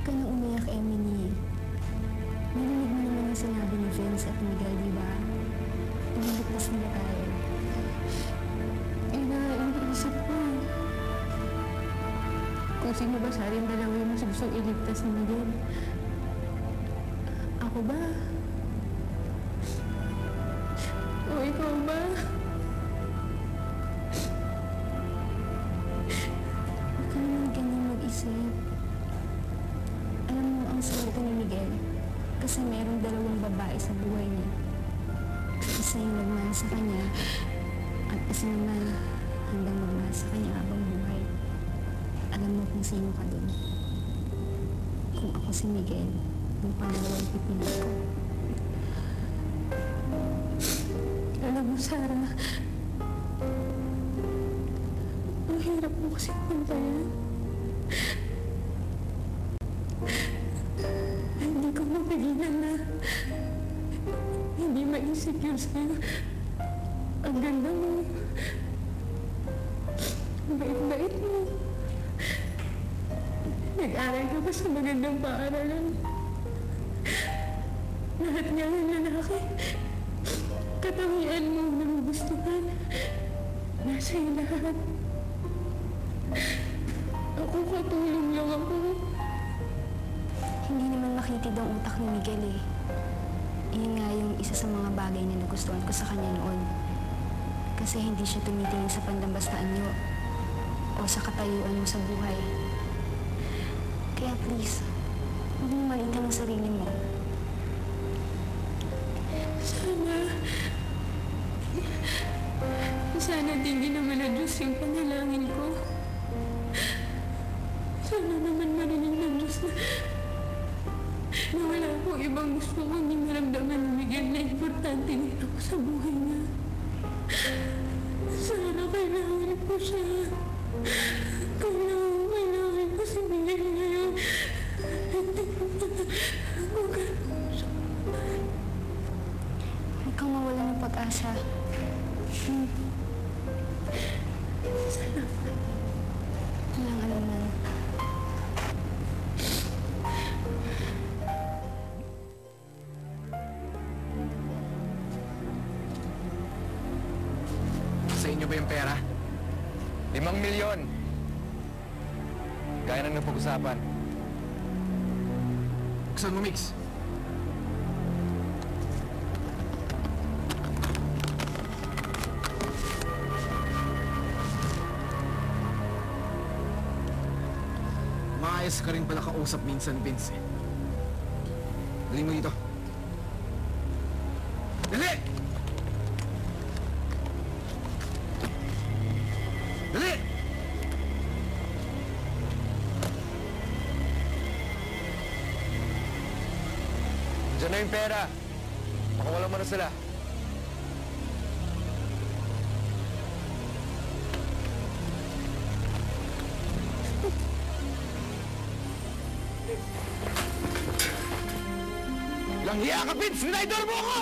ka na umiyak, Emily. Narinig mo naman ang sinabi ni Vince at Miguel, di ba? Iniligtas nila tayo. Iniisip ko. Kung sino ba sa rin dalawa yung mas gustong iligtas ni Miguel? Ako ba? O ikaw ba? Huwag ka naman ganyan mag-isip. Alam mo, ang swerte ni Miguel kasi mayroong dalawang babae sa buhay niya. Isa yung nagmahal sa kanya at isa naman hanggang magmahal sa kanya habang buhay. Alam mo kung sino ka dun. Kung ako si Miguel, yung pangalawang pipili ko. Alam mo, Sarah, ang hirap mo kasi pantayan. Hindi ko mapigilan na hindi ma-insecure sa'yo. Ang ganda mo. Ang bait-bait mo. Nag-aral ka pa sa magandang paaralan. Lahat nga ng lalaki, katangian mo na magustuhan. Nasa iyo lahat. Ako katulong lang ako. Hindi naman makitid ang utak ni Miguel eh. Yun nga yung isa sa mga bagay na nagustuhan ko sa kanya noon. Kasi hindi siya tumitingin sa pandambasta anyo o sa katayuan mo sa buhay. Kaya please, huwag mo malitan ang sarili mo. Sana tingin naman na Diyos yung panalangin ko. Sana naman marinig ng Diyos na wala akong ibang gusto kundi maramdaman ni Miguel na importante din ako sa buhay niya. Sana kailangan ko siya. Kailangan ko si Miguel ngayon. Hindi ko ako gano'n siya. Huwag kang mawala ng pag-asa. Walang alaman. Sa inyo ba yung pera? 5 milyon! Kaya nang napag-usapan. Gusto mo, Mix? Maayos ka rin pala kausap minsan, Vince. Dali mo dito. Dali! Dali! Diyan na yung pera. Makawalan mo na sila. Langhiya ka, Vince! Sinaydor mo ako!